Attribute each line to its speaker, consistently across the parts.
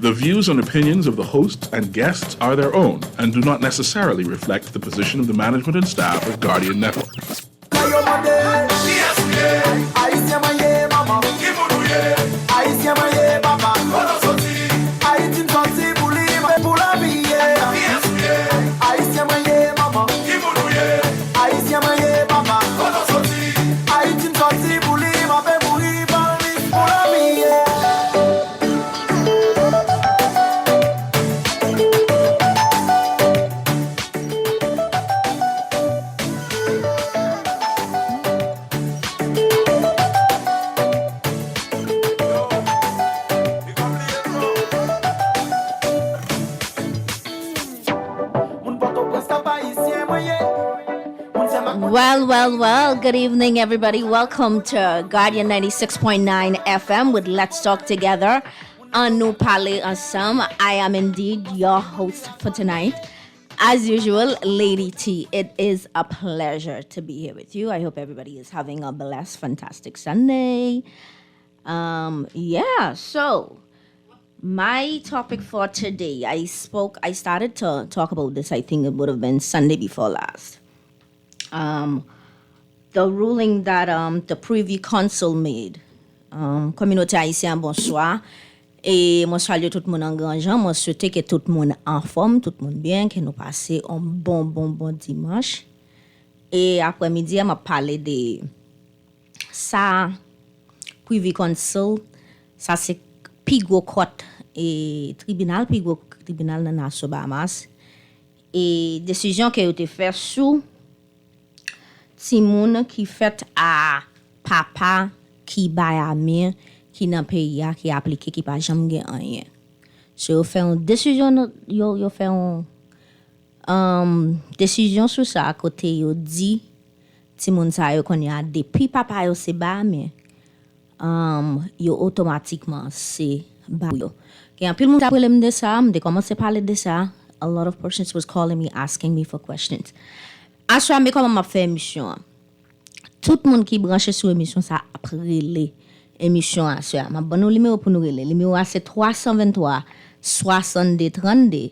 Speaker 1: The views and opinions of the hosts and guests are their own and do not necessarily reflect the position of the management and staff of Guardian Network.
Speaker 2: Well, good evening, everybody. Welcome to Guardian 96.9 FM with Let's Talk Together on Nous Parler Ensemble. I am indeed your host for tonight. As usual, Lady T, it is a pleasure to be here with you. I hope everybody is having a blessed, fantastic Sunday. So my topic for today, I started to talk about this, I think it would have been Sunday before last. The ruling that the Privy Council made. Communauté haïtienne, bonsoir. Et moi salue tout le monde en grand gens. Moi souhaite que tout le monde en forme, tout le monde bien, que nous passions un bon dimanche. Et après-midi, on m'a parlé de ça, Privy Council. Ça c'est Pigo Court et tribunal dans Nassau Bahamas. Et décision qui a été faite sous Timoun qui fait à papa qui bail à mien qui dans pays qui appliqué qui pas jamais gen rien. So yo fait une décision yo fait une décision sur ça à côté yo dit Timoun ça yo connait depuis papa yo c'est ba mais yo automatiquement c'est ba yo. Gen pile moun apre de ça, m'de commencer parler de ça. A lot of persons was calling me asking me for questions. Aswa me comment m'a fait émission. Tout le monde qui branché sur émission ça après les émission aswa. M'a bon numéro pour nous relé. Numéro c'est 323 62 32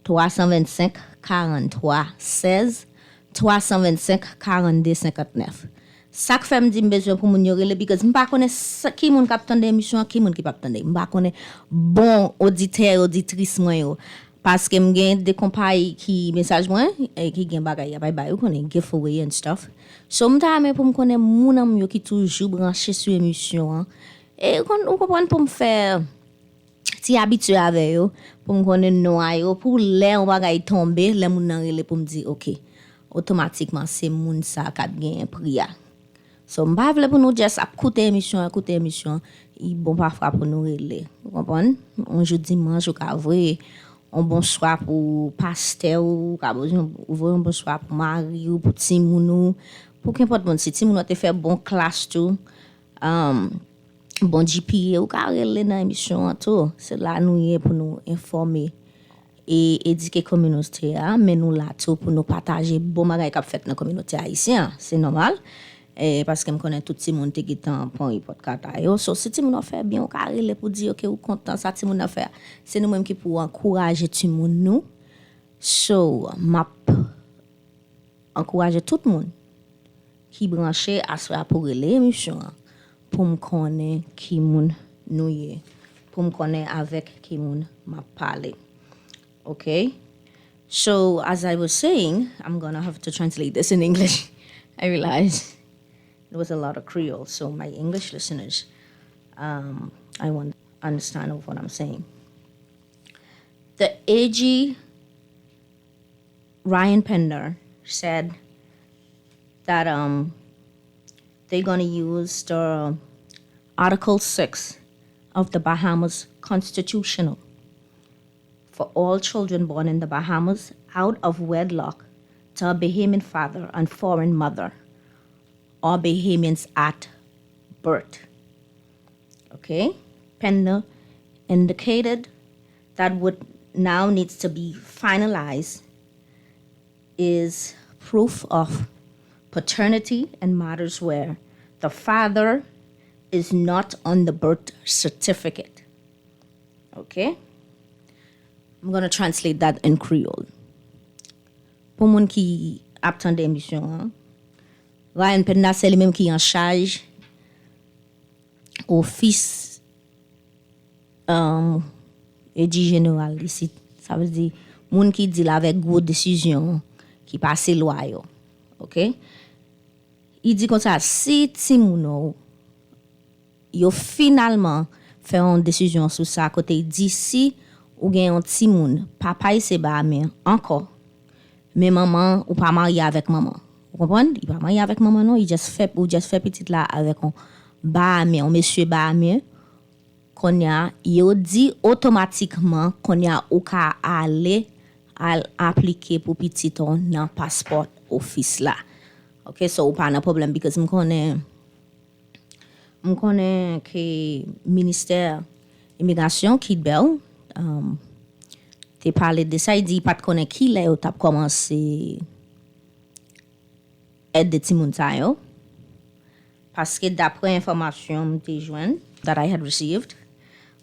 Speaker 2: 325 43 16 325 42 59. Ça que fait me dit besoin pour moun yo relé because m'pa connait qui moun k'ap tande émission qui moun qui pa tande. M'pa connait bon auditeur auditrice moi yo. Parce que m'gen des compagnies qui message moi et qui gen bagay bye connait giveaway and stuff. So m'ta mais pour me connait moun am yo qui toujours branché sur émission et on comprend pour me faire ti habitué avec yo pour me connait noyo pour les on bagay tomber les moun nan relé pour me dire OK automatiquement c'est moun ça qui gen priya. So m'pa vle pour nous just écouter émission il bon parfois pour nous relé. Vous comprenez? On jeudi dimanche ou ka vrai un bonsoir pour pasteur ou un bonsoir pour Marie ou pour Timounou pour qu'importe bon si Timounou te fait bon classe tout bon GPA ou carrelé dans émission tout c'est là nous y pour nous informer et éduquer communauté mais nous là tout pour nous partager bon bagay qu'a fait dans communauté haïtienne c'est normal. Et parce que me connais tout ti monde qui temps pour podcast yo so si ti monde fait bien carré pour dire OK ou content ça ti monde faire c'est nous même qui pour encourager ti monde nous so m'a encourager tout le monde qui branché à soi pour l'émission pour me connaître qui monde nous y pour me connaître avec qui monde m'a parlé. Okay, so as I was saying I'm gonna have to translate this in English. I realize there was a lot of Creole, so my English listeners, I want to understand what I'm saying. The AG Ryan Pender said that they're going to use the Article 6 of the Bahamas Constitutional for all children born in the Bahamas out of wedlock to a Bahamian father and foreign mother or Bahamians at birth. Okay? Pender indicated that what now needs to be finalized is proof of paternity in matters where the father is not on the birth certificate. Okay? I'm going to translate that in Creole. Pour moun qui attend l'émission, hein, Ryan Penna c'est lui-même qui est en charge office édit général ici. Ça veut dire moun qui dit là avec gros décision qui passe loi yo. OK? Il dit comme ça si ti moun yo finalement fait une décision sur ça côté d'ici ou gen un ti moun papa il se ba men encore mais maman ou pas marié avec maman. Vous comprenez? Il pas marié avec maman non, il just fait petite là avec un ba men, un monsieur ba men qu'on y a yo dit automatiquement qu'on y a ou ka aller à appliquer pour petit ton dans passeport office là. OK, so ou pas de problème because me connais que ministère immigration Kid Bell t'ai parlé de ça, il dit pas de connaît qui là ou t'a commencé aide de ti moun sa yo parce que d'après information m'te joine that I had received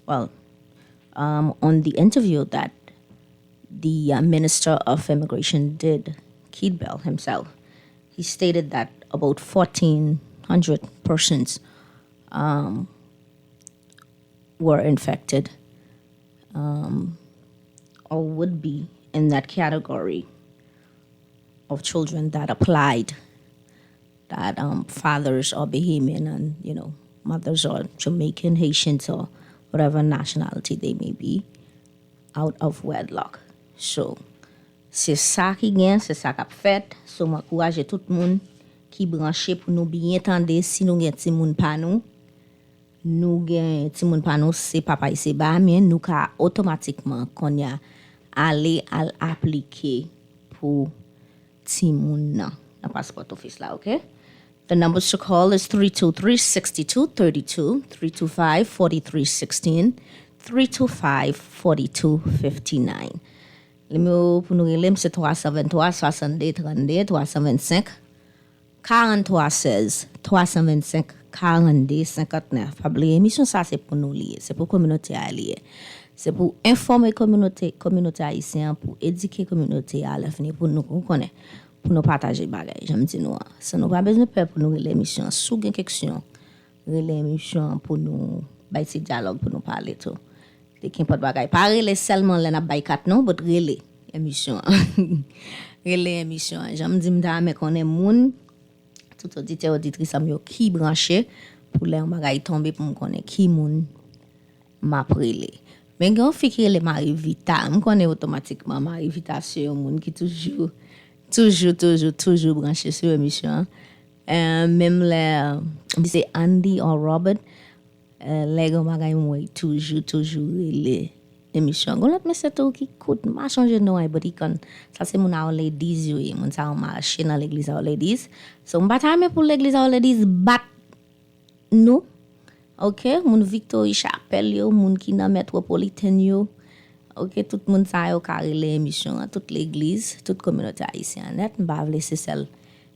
Speaker 2: well on the interview that the Minister of Immigration did, Kid Bell himself, he stated that about 1,400 persons were infected or would be in that category of children that applied, that fathers are Bahamian and, mothers are Jamaican, Haitians, or whatever nationality they may be, out of wedlock. So, c'est ça qui gagne, c'est ça qu'a fait. So, m'encourage tout le monde qui branché pour nous bien entendre si nous gen ti moun pa nous gen ti moun pa nous c'est papa c'est ba mais nous ka automatiquement qu'on y a aller à appliquer pour ti moun nan passport office là, okay? The numbers to call is 323-6232, 325-4316, 325-4259. Le numéro pour nous relem c'est 323 62 32 325 43 16 325 42 59. Pas oublier émission ça c'est pour nous lier, c'est pour communauté alliée. C'est pour informer communauté haïtienne, pour éduquer communauté à l'avenir pour nous connaître, pour nous partager bagages. J'aime dire nous, ça nous pas besoin de peur pour nous l'émission, sous une question, l'émission pour nous bailler dialogue pour nous parler tout. De qui pas de bagages. Pas relé seulement là n'a bailler quatre non, mais relé émission. Relé émission. J'aime dire m'ta mais qu'on est moun tout auditeur auditrice am yo qui branché pour les bagages tomber pour me connaître qui moun m'a prélé. Mais quand on fait que les Marie-Vita, on connaît automatiquement Marie-Vita c'est un monde qui toujours branché sur l'émission. Même les c'est Andy ou Robert, les gars moi toujours l'émission. Quand l'autre monsieur tout qui coûte m'a changé non mais il quand ça c'est mon our ladies yo, mon ça marché dans l'église our ladies. So on bataille pour l'église our ladies bat nous. OK, moun Victory Chapelle yo, moun ki nan métropolitaine yo. OK, tout moun sa yo ka relé émission, toute l'église, toute communauté haïtienne net, m'pa vle c'est celle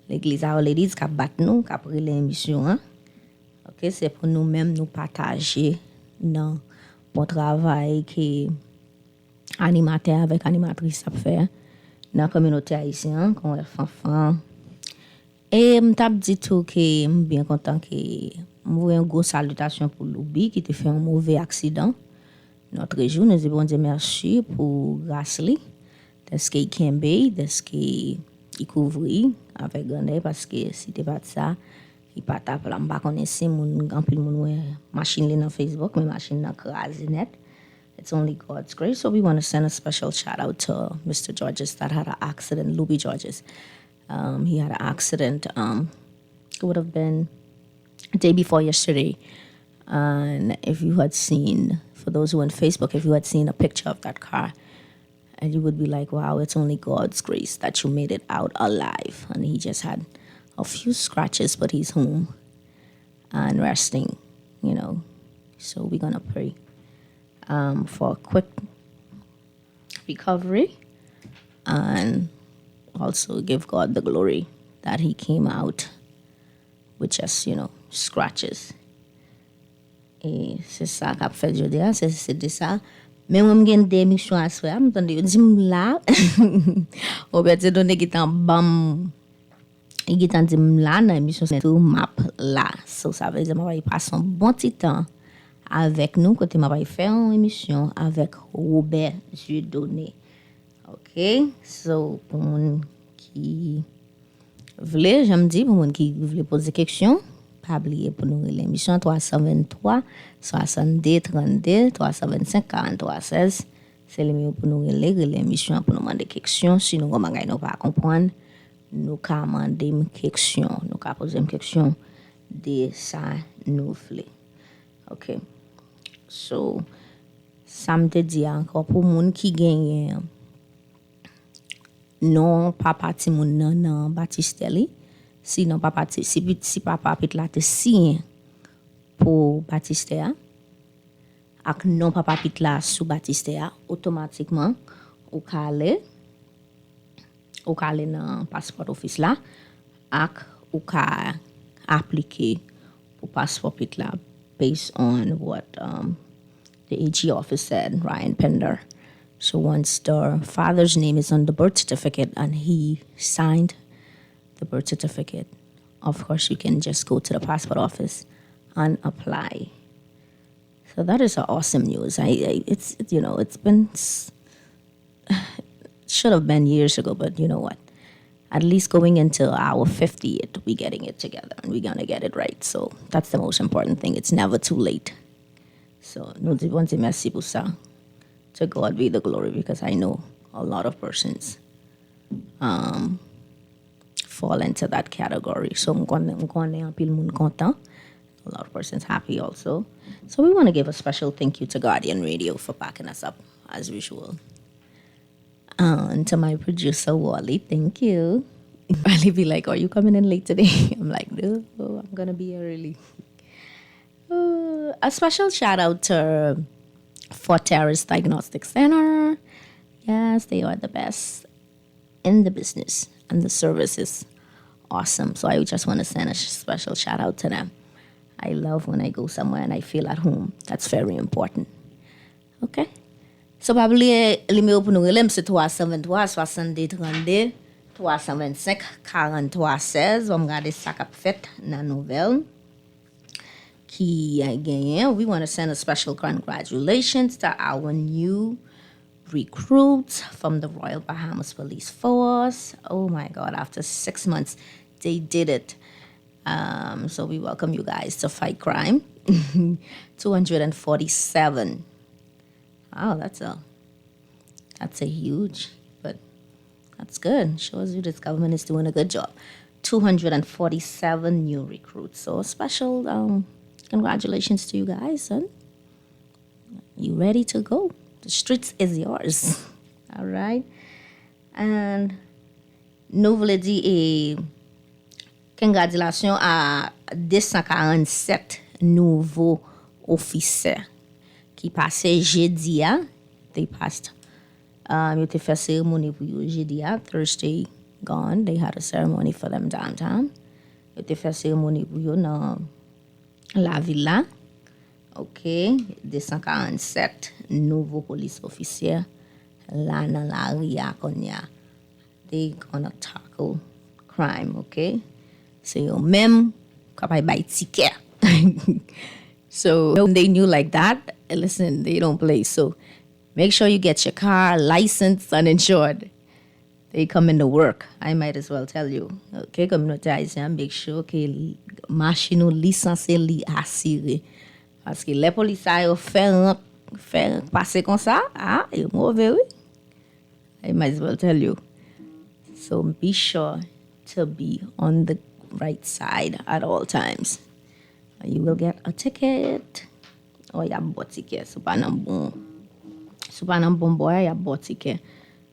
Speaker 2: l'église Our Ladies ka bat nous, ka relé émission hein. OK, c'est pour nous même nous partager dans bon travail que animateur avec animatrice a fait dans communauté haïtienne, qu'on est fanfan. Et m'tap dit tout que bien content que m'voye une grosse salutation pour Loubi qui te fait un mauvais accident. Notre région, nous disons bon Dieu merci pour Grassley, de ce qu'il kembe, de ce qu'il couvrit avec grandeur parce que si t'es pas ça, il pas tape là, m'pa connaisse moun grand pile moun machine li dans Facebook, mais machine dans crasé net. It's only God's grace. So we want to send a special shout out to Mr. Georges that had an accident, Loubi Georges. He had an accident. It would have been day before yesterday. And if you had seen, for those who on Facebook, if you had seen a picture of that car, and you would be like, wow, it's only God's grace that you made it out alive. And he just had a few scratches, but he's home and resting, So we're going to pray for a quick recovery and also give God the glory that he came out with just, scratches. Et c'est ça qu'a fait Jodéa, c'est de ça. Men wèm gen de emisyon aswe, am tande yo dim la, ou bete donne ki tan bam, ki tan dim la nan emisyon tou map la. So sa veze m'a bay passe un bon ti tan avec nous, côté m'a bay faire une émission avec Robert Dieudonné. OK? So, pour moun qui vle, j'aime dire, pour moun qui vle poser question, pas oublier pour nous l'émission 323 62 32 325 43 16. C'est le mieux pour nous l'émission pour nous demander question. Si nous ne pas comprendre, nous ka demander une question, nous ka poser une question de ça nous voulons. OK. So, ça me dit encore pour moun qui gagne non papa ti moun nan Batistelli, si non papa ti si papa pit la te signé pour Batistea ak non papa pit la sous Batistea, automatiquement ou ka ale nan passport office la ak ou ka appliquer pour passport pit la based on what the AG office said, Ryan Pender. So once the father's name is on the birth certificate and he signed the birth certificate, of course you can just go to the passport office and apply. So that is awesome news. It's been should have been years ago, but you know what? At least going into our 50th, we getting it together and we're gonna get it right. So that's the most important thing. It's never too late. So nous disons merci pour ça. To God be the glory, because I know a lot of persons fall into that category. So I'm going to a lot of persons happy also. So we want to give a special thank you to Guardian Radio for backing us up as usual. And to my producer Wally, thank you. Probably be like, are you coming in late today? I'm like, no, I'm gonna be here early. A special shout out to Forterra's Diagnostic Center. Yes, they are the best in the business and the service is awesome. So I just want to send a special shout out to them. I love when I go somewhere and I feel at home. That's very important. Okay? So probably les numéros pour nous relève c'est 373 62 32 325 43 16. On va regarder ça qu'a fait dans nouvelle. Qui a gagné. We want to send a special congratulations to our new recruits from the Royal Bahamas Police Force. Oh my God, after 6 months, they did it. So we welcome you guys to fight crime. 247. Wow, that's a huge, but that's good. Shows you this government is doing a good job. 247 new recruits. So a special congratulations to you guys, son. You ready to go? The streets is yours. All right. And nous voulons dire congratulations à 247 nouveaux officiers qui passaient jeudi. They passed. Ils ont fait cérémonie pour eux jeudi. Thursday gone. They had a ceremony for them downtown. Ils ont fait cérémonie pour eux dans la villa. OK, 247 nouveaux police officiers là dans la ria konya. They gonna tackle crime, OK? C'est eux même capable buy ticket. So when they knew like that, listen, they don't play. So make sure you get your car licensed and insured. They come into work. I might as well tell you. OK, communauté haïtienne, make sure que machine licenciée li assurée. Parce que les policiers font passer comme ça, c'est mauvais, oui. I might as well tell you. So be sure to be on the right side at all times. You will get a ticket. Or you have a ticket. So pas un bon boy, you have a ticket.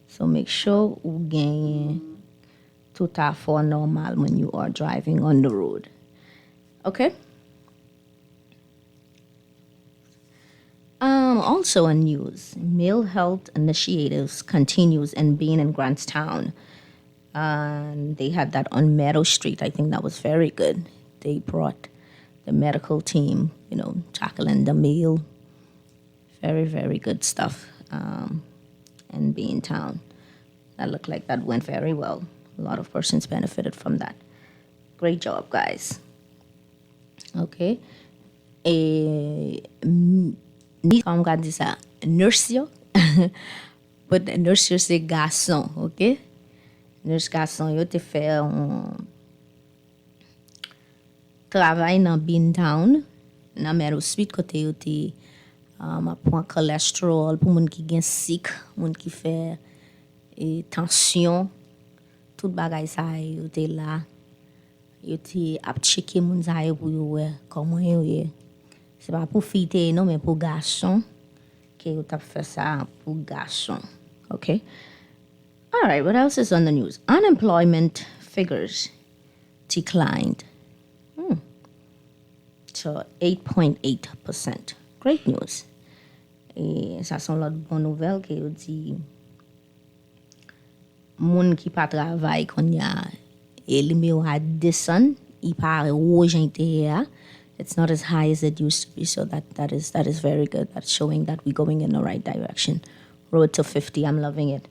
Speaker 2: So make sure you gain tout à fait normal when you are driving on the road. Okay? Also on news, male health initiatives continues in Bean and Grantstown. And they had that on Meadow Street. I think that was very good. They brought the medical team, tackling the male Very, very good stuff. In Bean Town. That looked like that went very well. A lot of persons benefited from that. Great job, guys. Okay. Ni comme on dit ça, nurse yo. But nurse yo c'est garçon, ok? Nurse garçon yo te fait un travail dans Bean Town, dans Meadow Street côté yo te apprend cholestérol pour moun qui gen sick, moun qui fait tension, tout bagay sa yo te là. Yo te ap checker moun sa yo pour yo wè comment yo yé. C'est pas pour fille non mais pour garçon que yo t'a fait ça pour garçon. Okay? All right, what else is on the news? Unemployment figures declined to 8.8%. Great news. Et ça sont l'autre bonne nouvelle que yo dit moun qui pas travail qu'on y a élimé à descend, il part rouge. It's not as high as it used to be, so that is very good. That's showing that we're going in the right direction. Road to 50, I'm loving it.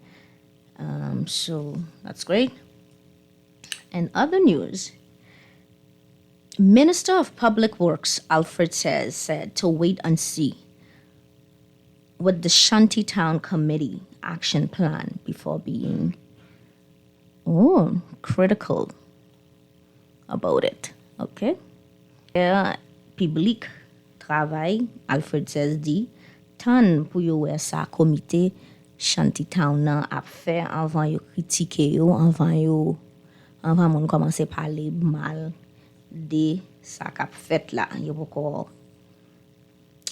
Speaker 2: So that's great. And other news, Minister of Public Works Alfred said to wait and see what the Shantytown Committee action plan before being critical about it. Okay? Public travail, Alfred says dit, tan pou yo wè sa komite Shantytown nan ap fè avant yo kritike yo, avant moun komanse pale mal de sa kap fèt la. Yo poko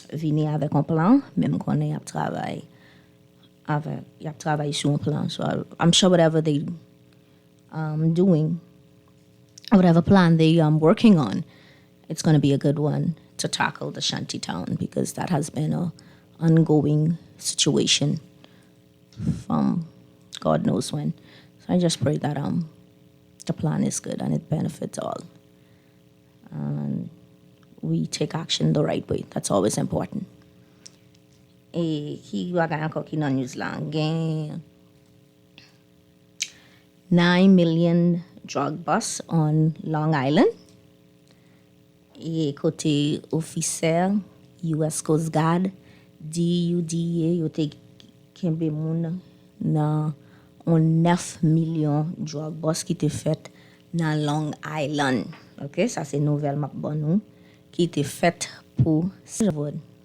Speaker 2: vini avèk un plan, mèm konen yap travay sou un plan. So I'm sure whatever they doing, whatever plan they working on, it's going to be a good one to tackle the Shantytown because that has been a ongoing situation from God knows when. So I just pray that the plan is good and it benefits all. And we take action the right way. That's always important. Ki waga anko ki nan news lang gen 9 million drug busts on Long Island. Côté officiel US Coast Guard DUDA yo te kembe moun nan 9 million drug bust ki te fait nan Long Island. Okay, ça c'est nouvelle map bon nou ki te fait pour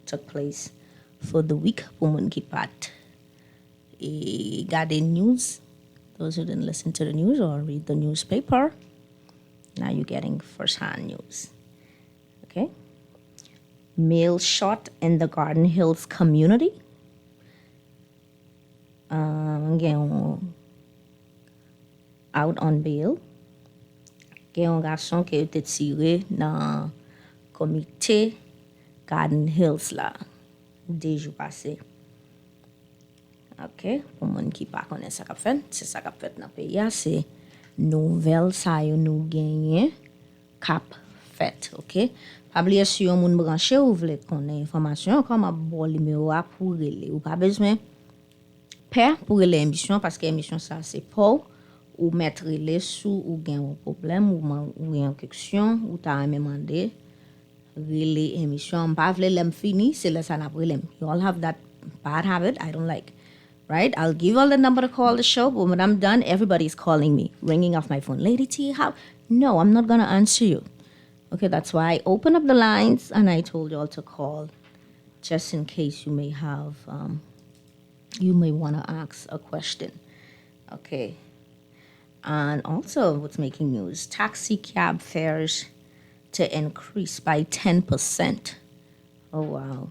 Speaker 2: took place for the week pour moun ki pat gade news. Those who didn't listen to the news or read the newspaper, now you're getting first-hand news. Okay. Male shot in the Garden Hills community. Again, out on bail. Gen un garçon qui a été tiré dans comité Garden Hills là, 2 jours passés. Ok, pour moun qui pas connaît ça qu'a fait, c'est ça qu'a fait dans pays, c'est nouvelle ça yo nou gagné cap fait, ok? Pas oublier si yon moun branché ou vle connaître information comme a bon numéro pour relé ou pas besoin père pour relé émission parce que émission ça c'est pour ou mettre relé sous ou gain un problème ou une question ou t'a demandé relé émission pas vle lem fini c'est là ça n'a pas lem. You all have that bad habit I don't like. Right? I'll give all the number to call the show, but when I'm done, everybody's calling me, ringing off my phone. Lady T, how? No, I'm not going to answer you. Okay, that's why I open up the lines and I told you all to call just in case you may have, you may want to ask a question. Okay. And also what's making news, taxi cab fares to increase by 10%. Oh, wow.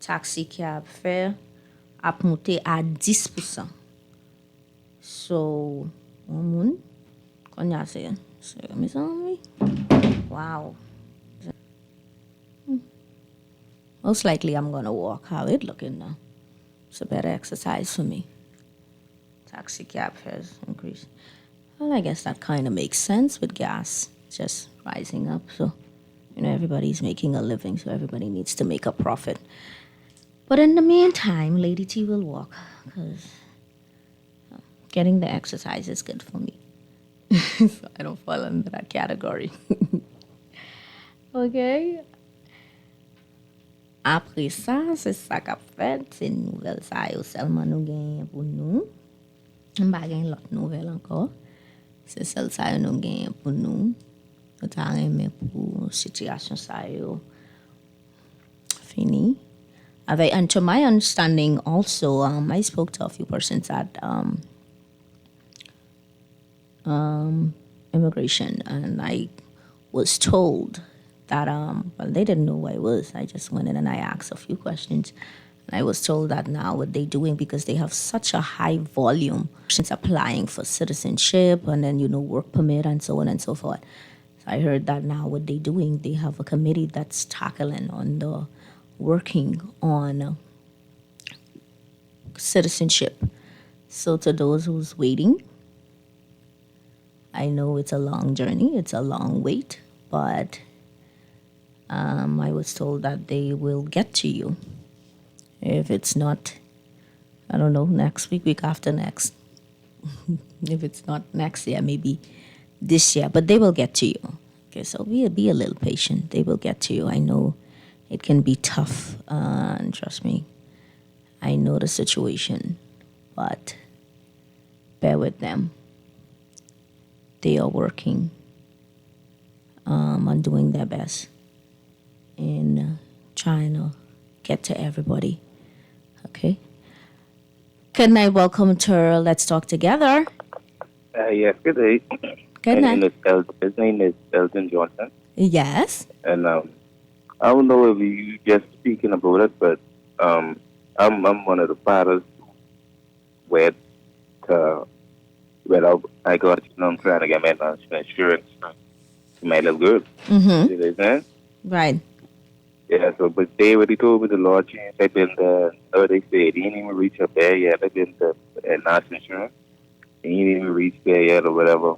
Speaker 2: Taxi cab fare ap monte à 10%. So, moun, konya se, mes amis. Wow. Most likely I'm going to walk. How it looking now? It's a better exercise for me. Taxi cab fares increase. Well, I guess that kind of makes sense with gas just rising up. So, everybody's making a living, so everybody needs to make a profit. But in the meantime, Lady T will walk because getting the exercise is good for me. So I don't fall under that category. OK? Après ça, c'est ça qu'a fait. C'est une nouvelle ça yo seulement nous gagnons pour nous. On va gagner l'autre nouvelle encore. C'est celle ça nous gagnons pour nous. Nous avons pour situation ça yo fini. And to my understanding also, I spoke to a few persons at immigration, and I was told that well, they didn't know what it was. I just went in and I asked a few questions, and I was told that now what they're doing, because they have such a high volume since applying for citizenship and then work permit and so on and so forth. So I heard that now what they're doing, they have a committee that's tackling on the working on citizenship. So to those who's waiting, I know it's a long journey, it's a long wait, but I was told that they will get to you. If it's not, I don't know, next week after next. If it's not next year, maybe this year, but they will get to you. Okay, so be a little patient. They will get to you. I know it can be tough, and trust me, I know the situation, but bear with them. They are working on doing their best in trying to get to everybody. Okay. Good night. Welcome to Let's Talk Together.
Speaker 3: Yes, good day.
Speaker 2: Good night.
Speaker 3: His name is Elton Johnson.
Speaker 2: Yes.
Speaker 3: And I don't know if you just speaking about it, but I'm one of the fathers where I got, I'm trying to get my national insurance to my little girl.
Speaker 2: Mm-hmm.
Speaker 3: You understand?
Speaker 2: Right.
Speaker 3: Yeah, so, but they already told me the law changed. They've been they said they didn't even reach up there yet. They've been national insurance. They didn't even reach there yet or whatever.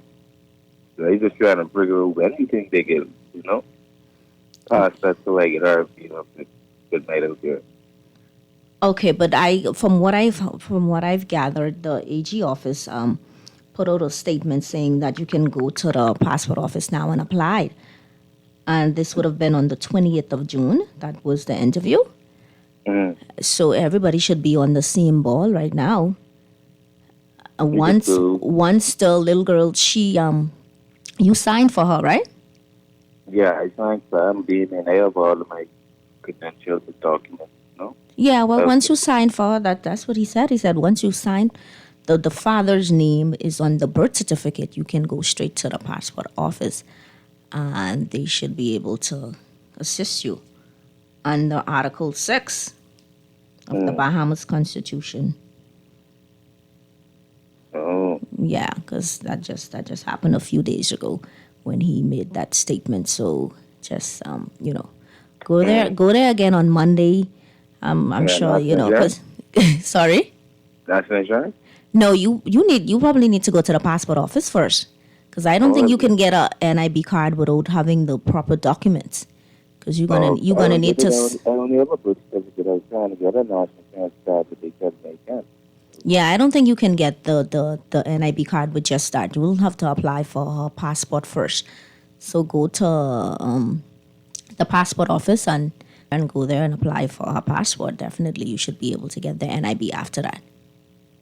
Speaker 3: So they just trying to bring over anything they get, past that so I get her, with my little girl.
Speaker 2: Okay, but from what I've gathered, the AG office put out a statement saying that you can go to the passport office now and apply. And this would have been on the 20th of June. That was the interview.
Speaker 3: Mm.
Speaker 2: So everybody should be on the same ball right now. Once the little girl, she you signed for her, right?
Speaker 3: Yeah, I signed for I'm being and I have all of my credentials and documents,
Speaker 2: Yeah, well, once you sign for her, that's what he said. He said once you sign, the father's name is on the birth certificate, you can go straight to the passport office, and they should be able to assist you under Article 6 of the Bahamas Constitution.
Speaker 3: Oh.
Speaker 2: Yeah, because that just happened a few days ago when he made that statement. So just go there again on Monday. I'm sure because sorry.
Speaker 3: National insurance?
Speaker 2: No, you probably need to go to the passport office first, because I don't think you can get a NIB card without having the proper documents. Because you're gonna need to.
Speaker 3: I only have a birth certificate. I was trying to get a national insurance card, but they said they can't.
Speaker 2: Yeah, I don't think you can get the NIB card with just that. You will have to apply for her passport first. So go to the passport office and go there and apply for her passport. Definitely, you should be able to get the NIB after that.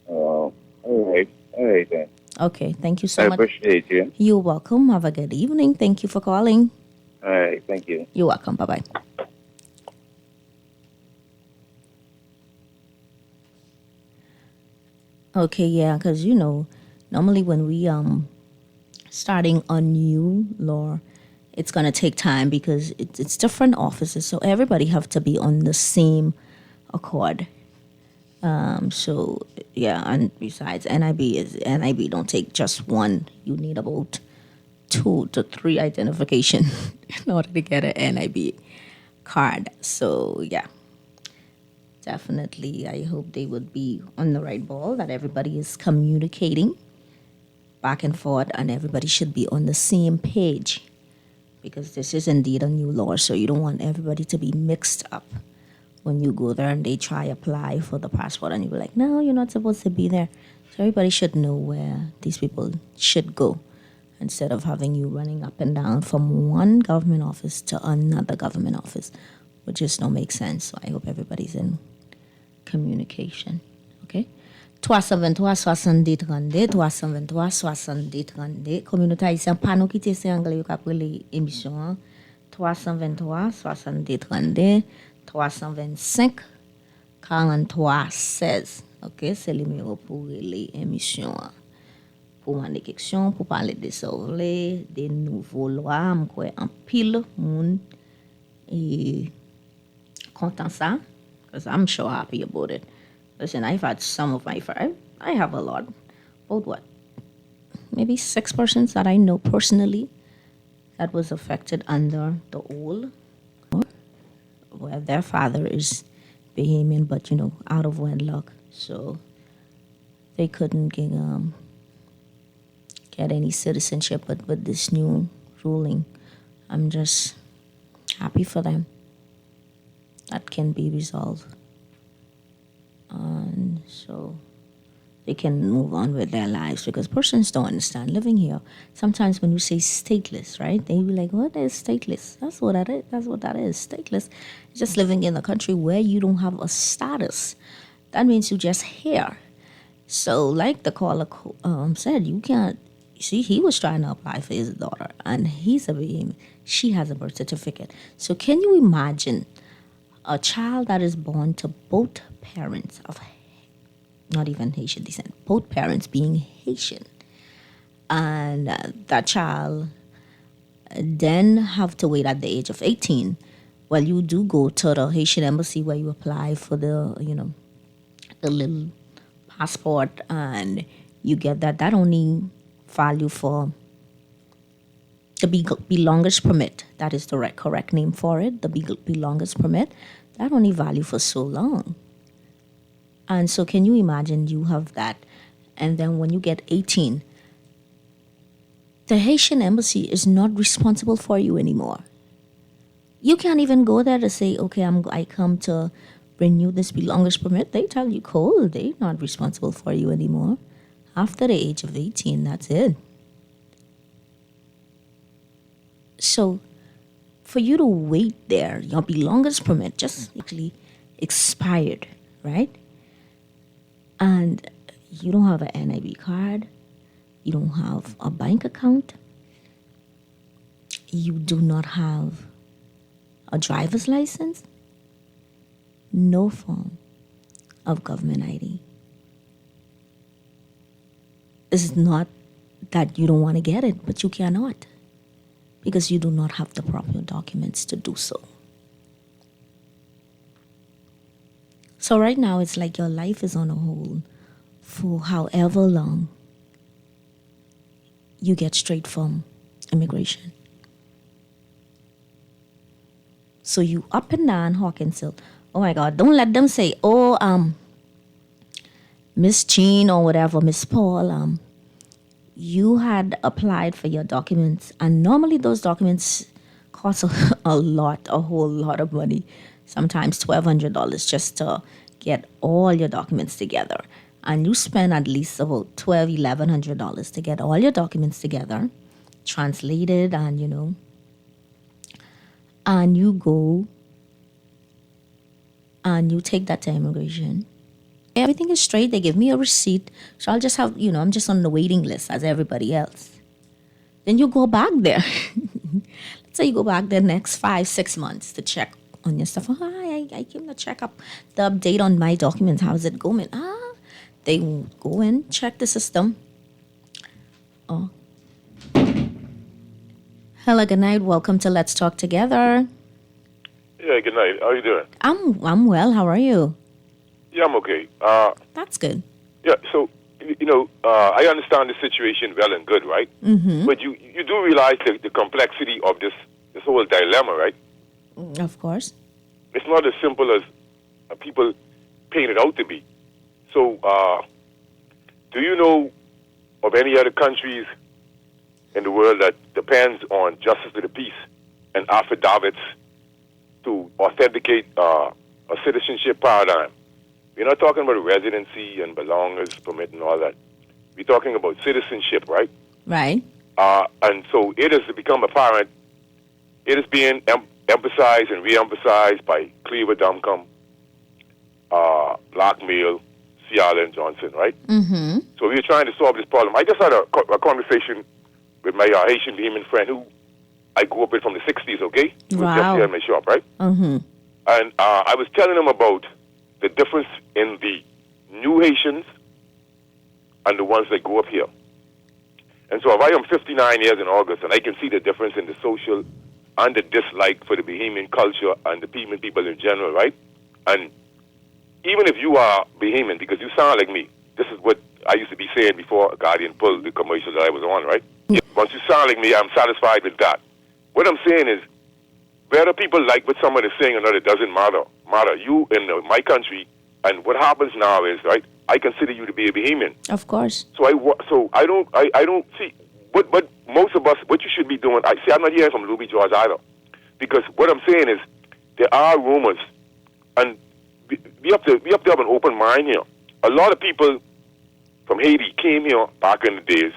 Speaker 3: Oh, all right then.
Speaker 2: Okay, thank you so
Speaker 3: I
Speaker 2: much.
Speaker 3: appreciate you.
Speaker 2: You're welcome. Have a good evening. Thank you for calling.
Speaker 3: All right, thank you.
Speaker 2: You're welcome. Bye-bye. Okay, yeah, because normally when we starting a new law, it's gonna take time because it's different offices, so everybody have to be on the same accord. So yeah, and besides, NIB don't take just one. You need about 2 to 3 identification in order to get an NIB card. So yeah. Definitely, I hope they would be on the right ball, that everybody is communicating back and forth, and everybody should be on the same page, because this is indeed a new law, so you don't want everybody to be mixed up when you go there and they try apply for the passport and you be like, no, you're not supposed to be there. So everybody should know where these people should go instead of having you running up and down from one government office to another government office, which just don't make sense. So I hope everybody's in communication. Okay? 323-70-32, 323-70-32. Communauté haïtienne, pas nous quitter, c'est anglais, vous avez l'émission. 323-70-32, 325-43-16. Ok, c'est le numéro pour les émissions. Pour demander question, pour parler de sauver, des nouveaux lois, quoi, en pile, moun, et content ça, because I'm sure happy about it. Listen, I've had some of my friends, I have a lot, about what? Maybe 6 persons that I know personally that was affected under the old, where their father is Bahamian, but out of wedlock, so they couldn't get any citizenship. But with this new ruling, I'm just happy for them. That can be resolved, and so they can move on with their lives, because persons don't understand living here. Sometimes when you say stateless, right, they be like, what is stateless? That's what that is. That's what that is. Stateless is just living in a country where you don't have a status. That means you're just here. So like the caller said, you can't, see, he was trying to apply for his daughter, and he's a Bahamian. She has a birth certificate. So can you imagine a child that is born to both parents of not even Haitian descent, both parents being Haitian, and that child then have to wait at the age of 18. Well, you do go to the Haitian embassy where you apply for the little passport, and you get that only value for the belongers permit. That is the correct name for it, the belongers permit. That only value for so long. And so can you imagine you have that, and then when you get 18, the Haitian embassy is not responsible for you anymore. You can't even go there to say, okay, I come to renew this belongers permit. They tell you cold, they're not responsible for you anymore. After the age of 18, that's it. So for you to wait there, your belongers permit just actually expired, right? And you don't have an NIB card, you don't have a bank account, you do not have a driver's license, no form of government ID. It's not that you don't want to get it, but you cannot, because you do not have the proper documents to do so. So right now, it's like your life is on a hold for however long you get straight from immigration. So you up and down Hawkins Hill. Oh my God, don't let them say, Miss Jean or whatever, Miss Paul, you had applied for your documents, and normally those documents cost a whole lot of money. Sometimes $1,200 just to get all your documents together. And you spend at least about $1,100 to get all your documents together, translated, and and you go and you take that to immigration. Everything is straight. They give me a receipt. So I'll just have, I'm just on the waiting list as everybody else. Then you go back there. Let's say you go back there next 5-6 months to check on your stuff. I came to check up the update on my documents. How's it going? They go in, check the system. Oh. Hello, good night. Welcome to Let's Talk Together.
Speaker 4: Yeah, good night. How you doing?
Speaker 2: I'm well. How are you?
Speaker 4: Yeah, I'm okay.
Speaker 2: That's good.
Speaker 4: Yeah, so, I understand the situation well and good, right?
Speaker 2: Mm-hmm.
Speaker 4: But you do realize the complexity of this whole dilemma, right?
Speaker 2: Of course.
Speaker 4: It's not as simple as people paint it out to be. So, do you know of any other countries in the world that depends on justice of the peace and affidavits to authenticate a citizenship paradigm. We're not talking about residency and belongers permit and all that. We're talking about citizenship, right?
Speaker 2: Right.
Speaker 4: And so it has become apparent. It is being emphasized and re-emphasized by Cleaver Duncombe, Blackmail, Ciala, and Johnson, right?
Speaker 2: Mm-hmm.
Speaker 4: So we were trying to solve this problem. I just had a conversation with my Haitian Beeman friend who I grew up with from the 60s, okay? He was just
Speaker 2: Wow.
Speaker 4: here in my shop, right?
Speaker 2: Mm-hmm.
Speaker 4: And I was telling him about the difference in the new Haitians and the ones that grew up here. And so if I am 59 years in August, and I can see the difference in the social and the dislike for the Bahamian culture and the Bahamian people in general, right? And even if you are Bahamian, because you sound like me, this is what I used to be saying before Guardian pulled the commercial that I was on, right? Once you sound like me, I'm satisfied with that. What I'm saying is, whether people like what someone is saying or not, it doesn't matter. You in my country, and what happens now is, right, I consider you to be a Bahamian.
Speaker 2: Of course.
Speaker 4: So I don't see what most of us, what you should be doing. I'm not hearing from Louis George either, because what I'm saying is there are rumors, and we have to have an open mind here. A lot of people from Haiti came here back in the days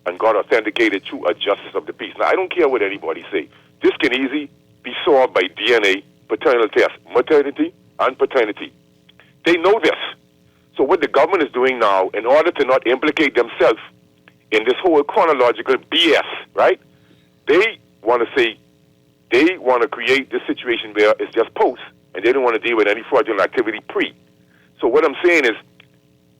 Speaker 4: and got authenticated through a justice of the peace. Now I don't care what anybody say. This can easily be solved by DNA paternal test, maternity and paternity. They know this. So what the government is doing now, in order to not implicate themselves in this whole chronological BS, right? They want to create this situation where it's just post, and they don't want to deal with any fraudulent activity pre. So what I'm saying is,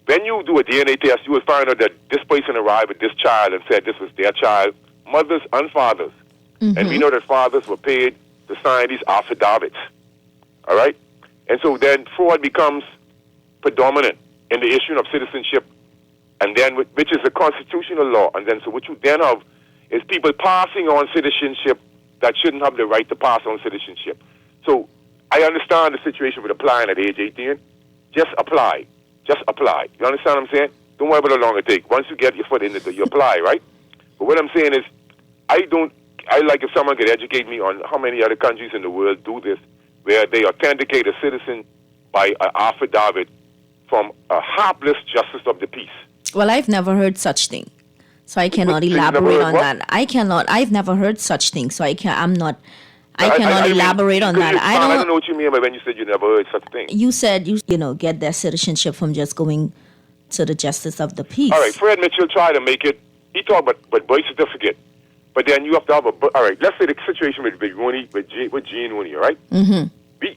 Speaker 4: when you do a DNA test, you will find out that this person arrived with this child and said this was their child, mothers and fathers.
Speaker 2: Mm-hmm.
Speaker 4: And we know that fathers were paid to sign these affidavits, all right? And so then fraud becomes predominant in the issue of citizenship, and then which is a constitutional law. And then so what you then have is people passing on citizenship that shouldn't have the right to pass on citizenship. So I understand the situation with applying at age 18. Just apply. Just apply. You understand what I'm saying? Don't worry about how long it takes. Once you get your foot in it, you apply, right? But what I'm saying is, I like if someone could educate me on how many other countries in the world do this, where they authenticate a citizen by an affidavit from a hapless justice of the peace.
Speaker 2: Well, I've never heard such thing, so I cannot
Speaker 4: You've never
Speaker 2: elaborate
Speaker 4: heard
Speaker 2: on
Speaker 4: what?
Speaker 2: that. I've never heard such thing, so I cannot elaborate on that.
Speaker 4: I don't know what you mean by when you said you never heard such thing.
Speaker 2: You said you get their citizenship from just going to the justice of the peace.
Speaker 4: All right, Fred Mitchell tried to make it. He talked about birth certificate, but then you have to have a. All right, let's say the situation with Rooney, with Gene Rooney, all right?
Speaker 2: Mm-hmm.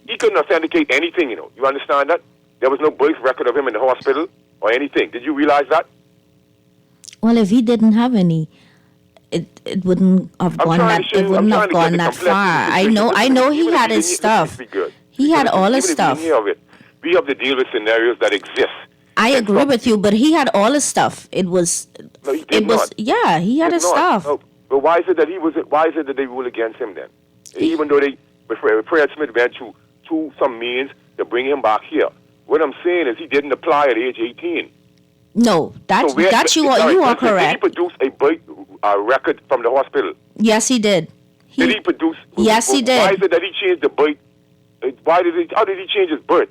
Speaker 4: He couldn't authenticate anything, You understand that? There was no birth record of him in the hospital or anything. Did you realize that?
Speaker 2: Well, if he didn't have any, it wouldn't have gone that. It wouldn't have gone that far. I know he had his stuff. He had all his stuff.
Speaker 4: We have to deal with scenarios that exist.
Speaker 2: I agree with you, but he had all his stuff. It was.
Speaker 4: No, he did
Speaker 2: it was.
Speaker 4: not.
Speaker 2: Yeah, he had his stuff.
Speaker 4: No, but why is it that Why is it that they rule against him then? Even though Fred Smith went through some means to bring him back here. What I'm saying is he didn't apply at age 18.
Speaker 2: No, you are correct.
Speaker 4: Did he produce a birth record from the hospital?
Speaker 2: Yes, he did.
Speaker 4: Did he produce?
Speaker 2: Yes, he did.
Speaker 4: Why is it that he changed the birth? How did he change his birth?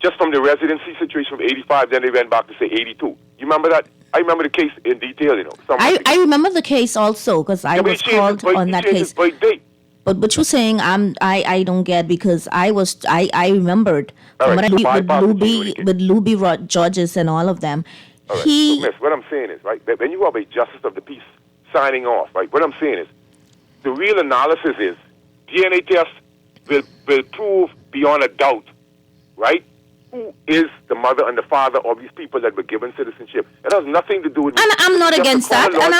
Speaker 4: Just from the residency situation from 85, then they went back to say 82. You remember that? I remember the case in detail.
Speaker 2: I remember the case also because I was called on that case.
Speaker 4: His birth date.
Speaker 2: But you're saying I don't get, because I remembered
Speaker 4: All right,
Speaker 2: with Louis Georges and all of them.
Speaker 4: All right. So, miss, what I'm saying is, right, when you have a justice of the peace signing off, right, what I'm saying is, the real analysis is DNA tests will prove beyond a doubt, right, who is the mother and the father of these people that were given citizenship. It has nothing to do with.
Speaker 2: And I'm not against that, and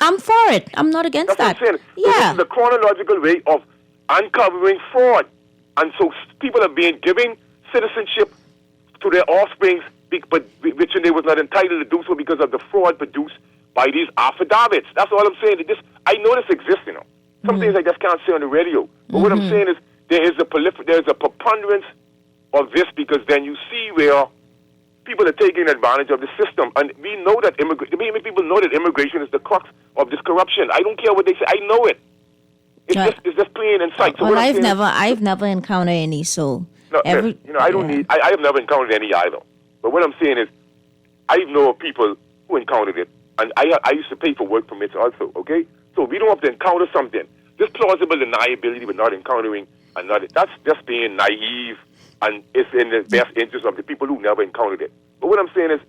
Speaker 2: I'm for it. I'm not against that.
Speaker 4: That's what I'm saying.
Speaker 2: Yeah.
Speaker 4: So this is the chronological way of uncovering fraud, and so people are being given citizenship to their offsprings, but which they was not entitled to do so because of the fraud produced by these affidavits. That's all I'm saying. I know this exists. Some things I just can't say on the radio. But what I'm saying is there is a preponderance of this, because then you see where people are taking advantage of the system, and we know that people know that immigration is the crux of this corruption. I don't care what they say. I know it. It's just plain in sight. So
Speaker 2: well, I've never encountered any. So
Speaker 4: No, I don't need. I have never encountered any either. But what I'm saying is, I know of people who encountered it, and I used to pay for work permits also. Okay, so we don't have to encounter something. This plausible deniability with not encountering another. That's just being naive, and it's in the best interest of the people who never encountered it. But what I'm saying is,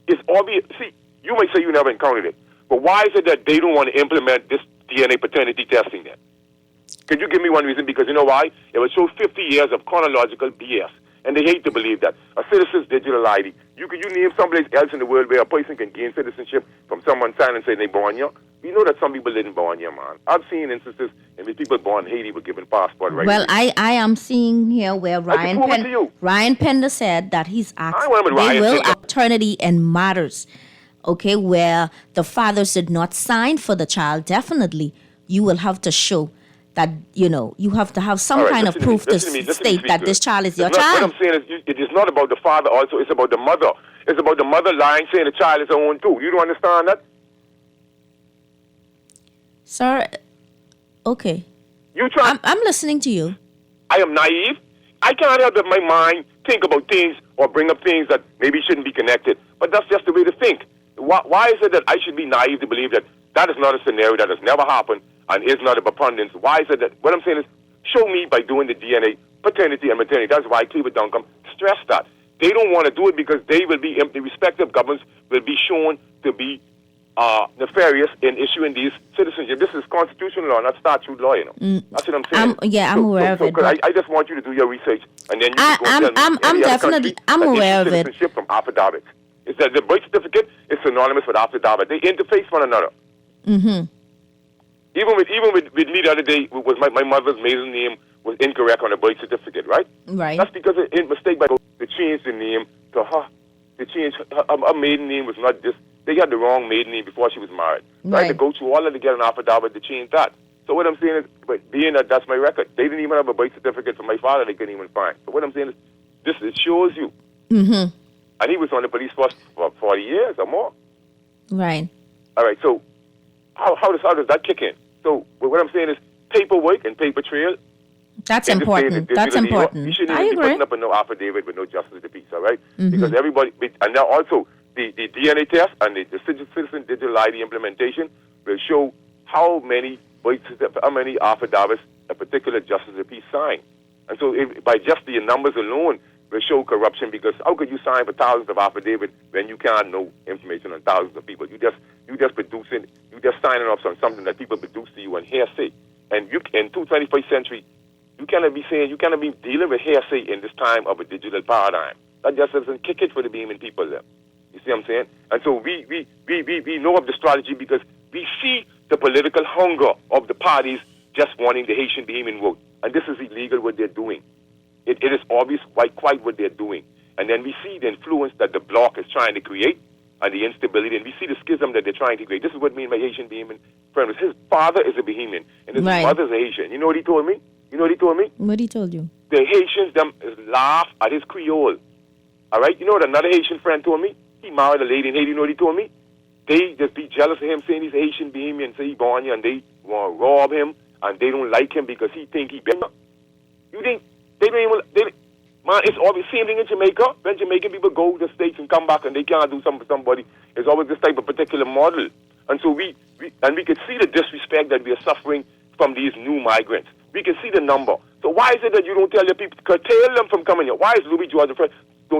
Speaker 4: it's obvious. See, you might say you never encountered it, but why is it that they don't want to implement this DNA paternity testing then? Could you give me one reason? Because you know why? It would show 50 years of chronological BS. And they hate to believe that. A citizen's digital ID. You name someplace else in the world where a person can gain citizenship from someone signing and saying they born here? You know that some people didn't born here, man. I've seen instances in which people born in Haiti were given passport right.
Speaker 2: Well, I am seeing here where Ryan Pender said that he's asked they will paternity and matters. Okay, where the fathers did not sign for the child, definitely you will have to show that, you have to have some kind of proof to state that this child is your child.
Speaker 4: What I'm saying is, it is not about the father also, it's about the mother. It's about the mother lying, saying the child is her own too. You don't understand that?
Speaker 2: Sir, okay. I'm listening to you.
Speaker 4: I am naive. I can't help but my mind think about things or bring up things that maybe shouldn't be connected. But that's just the way to think. Why is it that I should be naive to believe that that is not a scenario that has never happened and is not a abundance? Why is it that, what I'm saying is, show me by doing the DNA, paternity and maternity. That's why Cleaver Duncombe stressed that. They don't want to do it because they will be, the respective governments will be shown to be nefarious in issuing these citizenship. This is constitutional law, not statute law, That's what I'm saying.
Speaker 2: I'm aware of it.
Speaker 4: I just want you to do your research, and then you can go
Speaker 2: I'm aware of it.
Speaker 4: Citizenship from affidavits. Is that the birth certificate is synonymous with affidavit. They interface one another.
Speaker 2: Mm-hmm.
Speaker 4: Even with me the other day, was my mother's maiden name was incorrect on the birth certificate, right?
Speaker 2: Right.
Speaker 4: That's because of a mistake by to change the name to her. To change her maiden name was not this. They had the wrong maiden name before she was married. So I had to go through all of to get an affidavit to change that. So what I'm saying is, but being that that's my record, they didn't even have a birth certificate for my father. They couldn't even find. So what I'm saying is, it shows you.
Speaker 2: Mm-hmm.
Speaker 4: And he was on the police force for 40 years or more.
Speaker 2: Right.
Speaker 4: All right. So how does that kick in? So what I'm saying is paperwork and paper trail.
Speaker 2: That's important. That's important.
Speaker 4: You shouldn't even be putting up a no affidavit with no justice of the peace, all right? Mm-hmm. Because everybody, and now also the DNA test and the citizen digital ID implementation will show how many affidavits a particular justice of the peace signed. And so by just the numbers alone will show corruption, because how could you sign for thousands of affidavits when you can't know information on thousands of people? You just signing off on something that people produce to you on hearsay. And in 21st century, you cannot be dealing with hearsay in this time of a digital paradigm. That just doesn't kick it for the Bahamian people there. You see what I'm saying? And so we know of the strategy because we see the political hunger of the parties just wanting the Haitian Bahamian vote. And this is illegal what they're doing. It is obvious quite what they're doing. And then we see the influence that the bloc is trying to create and the instability, and we see the schism that they're trying to create. This is what me and my Haitian Bahamian friend was. His father is a Bahamian, and his mother is a Haitian. You know what he told me?
Speaker 2: What he told you?
Speaker 4: The Haitians laugh at his Creole. All right? You know what another Haitian friend told me? He married a lady in Haiti. You know what he told me? They just be jealous of him, saying he's Haitian Bahamian, say he born here, and they want to rob him, and they don't like him because he think he better. You think they don't even... Man, it's always the same thing in Jamaica. When Jamaican people go to the States and come back and they can't do something for somebody, it's always this type of particular model. And so we can see the disrespect that we are suffering from these new migrants. We can see the number. So why is it that you don't tell your people, curtail them from coming here? Why is Louis George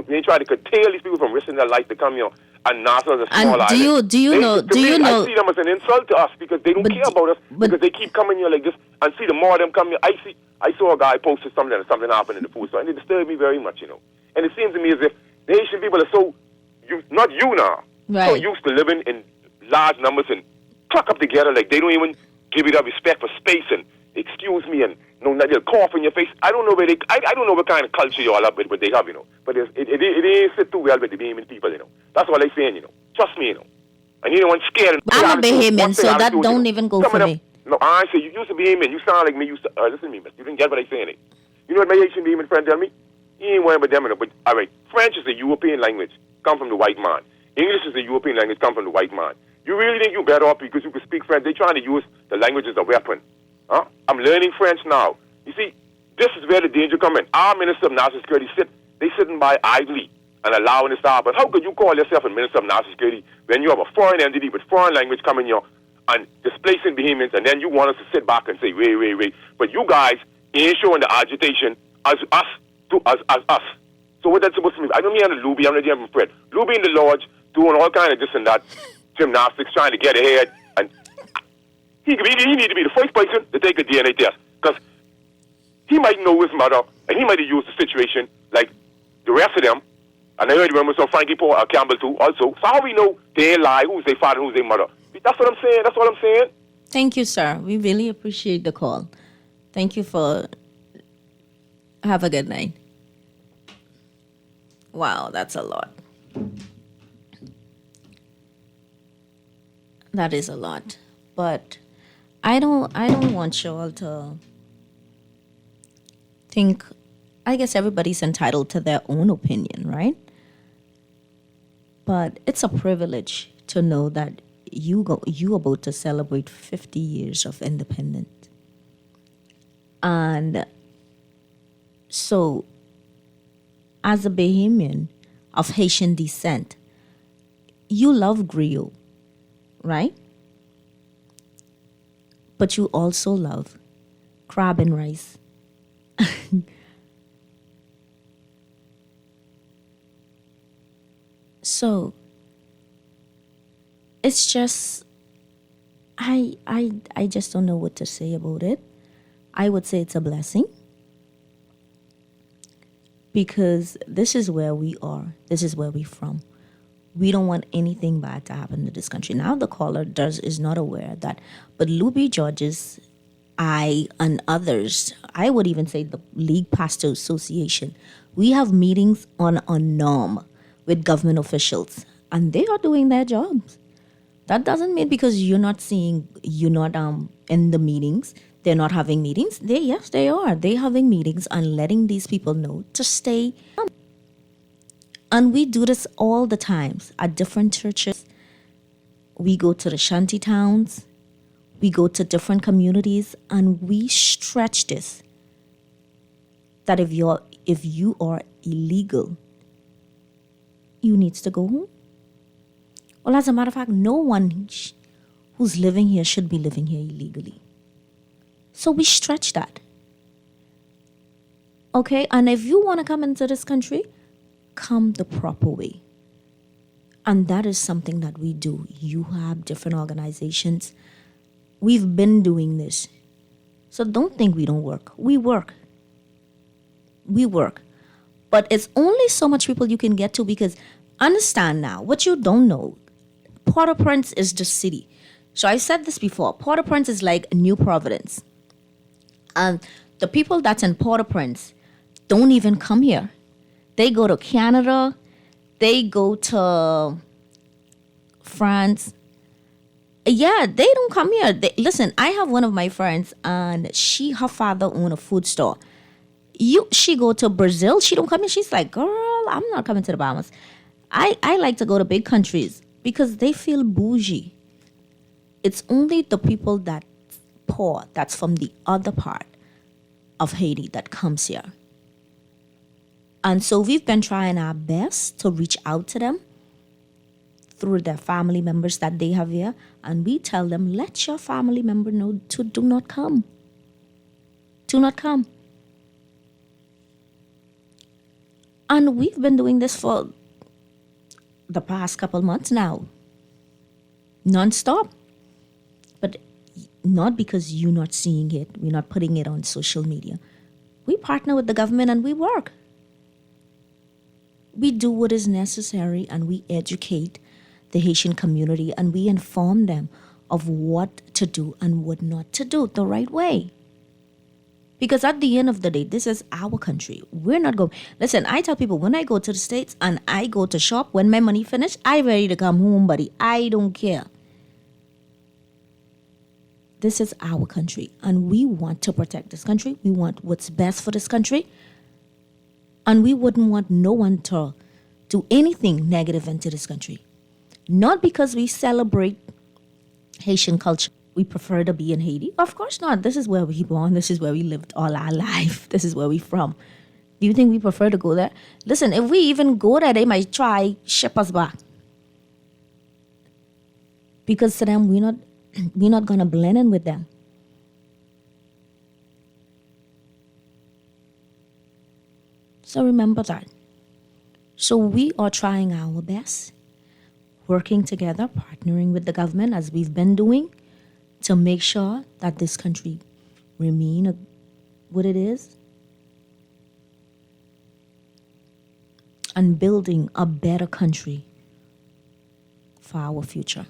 Speaker 4: they try to curtail these people from risking their life to come here? And Nassau is a small island.
Speaker 2: Do you know?
Speaker 4: I see them as an insult to us because they don't care about us because they keep coming here like this. And see, the more of them come here, I saw a guy posted something and something happened in the food store, and it disturbed me very much, And it seems to me as if the Haitian people are so, not you now, so used to living in large numbers and cluck up together like they don't even give you that respect for space and excuse me and they'll cough in your face. I don't know where I don't know what kind of culture you all up with, but they have, But it ain't sit too well with the Bahamian people, That's what they're saying, Trust me, And you don't want scared.
Speaker 2: I'm a Bahamian, so that don't even go for me.
Speaker 4: No, I say you used to be Bahamian. You sound like me. Listen to me, miss. You didn't get what I'm saying. You know what my Haitian Bahamian friend tell me? He ain't worrying about them, but all right. French is a European language, come from the white man. English is a European language, come from the white man. You really think you're better off because you can speak French? They're trying to use the language as a weapon. Huh? I'm learning French now. You see, this is where the danger comes in. Our Minister of National Security sitting by idly and allowing this to happen. How could you call yourself a Minister of National Security when you have a foreign entity with foreign language coming here and displacing Bahamians, and then you want us to sit back and say, wait. But you guys ain't showing the agitation as us to as us. So what that's supposed to mean? I don't mean the Luby, I'm not even Fred. Luby in the lodge doing all kind of this and that, gymnastics, trying to get ahead, and he need to be the first person to take a DNA test, because he might know his mother, and he might have used the situation like the rest of them. And I heard you remember some Frankie Paul, Campbell too, also. So how we know they lie, who's their father, who's their mother? That's what I'm saying. That's what I'm saying.
Speaker 2: Thank you, sir. We really appreciate the call. Thank you for... Have a good night. Wow, that's a lot. That is a lot. But I don't want you all to think... I guess everybody's entitled to their own opinion, right? But it's a privilege to know that you about to celebrate 50 years of independence. And so, as a Bahamian of Haitian descent, you love griot, right? But you also love crab and rice. So, it's just, I just don't know what to say about it. I would say it's a blessing, because this is where we are. This is where we're from. We don't want anything bad to happen to this country. Now the caller is not aware of that. But Luby Georges, I, and others, I would even say the League Pastor Association, we have meetings on a norm with government officials, and they are doing their jobs. That doesn't mean because you're not in the meetings, they're not having meetings. Yes, they are. They're having meetings and letting these people know to stay. And we do this all the times at different churches. We go to the shanty towns. We go to different communities, and we stretch this. That if you are illegal, you need to go home. Well, as a matter of fact, no one who's living here should be living here illegally. So we stretch that. Okay, and if you want to come into this country, come the proper way. And that is something that we do. You have different organizations. We've been doing this. So don't think we don't work. We work. We work. But it's only so much people you can get to, because understand now, what you don't know, Port-au-Prince is the city. So I said this before. Port-au-Prince is like New Providence. And the people that's in Port-au-Prince don't even come here. They go to Canada. They go to France. Yeah, they don't come here. Listen, I have one of my friends, and her father owned a food store. She go to Brazil. She don't come here. She's like, girl, I'm not coming to the Bahamas. I like to go to big countries because they feel bougie. It's only the people that's poor, that's from the other part of Haiti, that comes here. And so we've been trying our best to reach out to them through their family members that they have here. And we tell them, let your family member know to do not come. Do not come. And we've been doing this for the past couple months now. Non-stop. But not because you're not seeing it. We're not putting it on social media. We partner with the government and we work. We do what is necessary, and we educate the Haitian community, and we inform them of what to do and what not to do the right way. Because at the end of the day, this is our country. We're not going... Listen, I tell people, when I go to the States and I go to shop, when my money finish, I'm ready to come home, buddy. I don't care. This is our country, and we want to protect this country. We want what's best for this country. And we wouldn't want no one to do anything negative into this country. Not because we celebrate Haitian culture. we prefer to be in Haiti? Of course not. This is where we born. This is where we lived all our life. This is where we from. Do you think we prefer to go there? Listen, if we even go there, they might try ship us back. Because to them, we're not gonna blend in with them. So remember that. So we are trying our best, working together, partnering with the government as we've been doing to make sure that this country remain what it is and building a better country for our future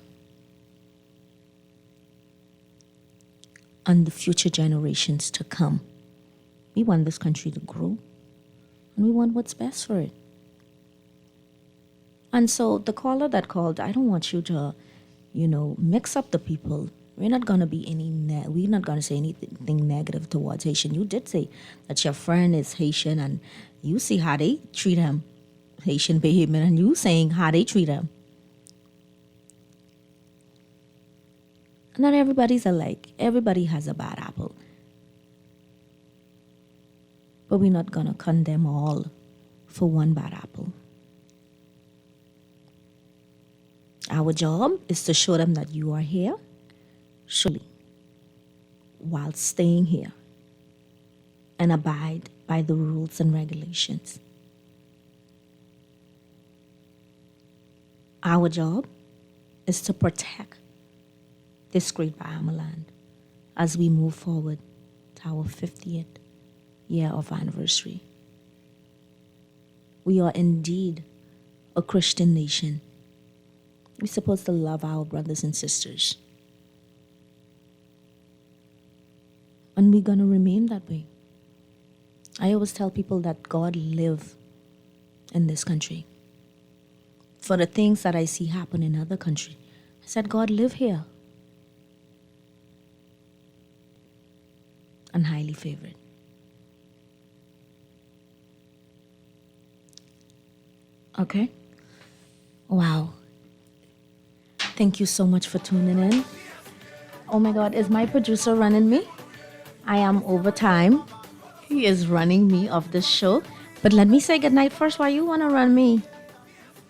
Speaker 2: and the future generations to come. We want this country to grow and we want what's best for it. And so the caller that called, I don't want you to, mix up the people. We're not going to be we're not going to say anything negative towards Haitian. You did say that your friend is Haitian and you see how they treat him, Haitian behavior, and you saying how they treat him. Not everybody's alike. Everybody has a bad apple. But we're not going to condemn all for one bad apple. Our job is to show them that you are here, surely, while staying here, and abide by the rules and regulations. Our job is to protect this great Bahama land as we move forward to our 50th year of anniversary. We are indeed a Christian nation. We're supposed to love our brothers and sisters. And we're going to remain that way. I always tell people that God lives in this country. For the things that I see happen in other countries, I said, God live here. And highly favored. Okay? Wow. Thank you so much for tuning in. Oh my God, is my producer running me? I am over time. He is running me off this show. But let me say goodnight first. Why you want to run me?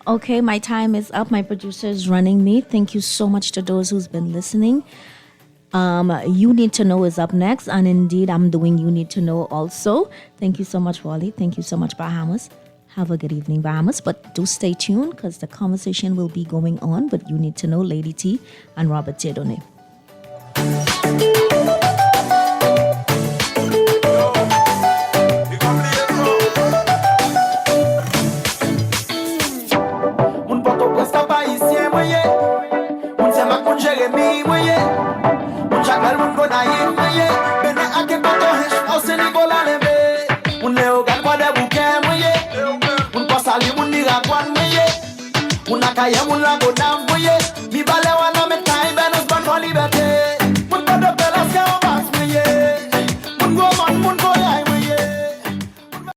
Speaker 2: Okay, my time is up. My producer is running me. Thank you so much to those who's been listening. You Need to Know is up next. And indeed, I'm doing You Need to Know also. Thank you so much, Wally. Thank you so much, Bahamas. Have a good evening, Bahamas. But do stay tuned because the conversation will be going on. But You Need to Know, Lady T and Robert Dieudonné.
Speaker 5: Una calle, un lago,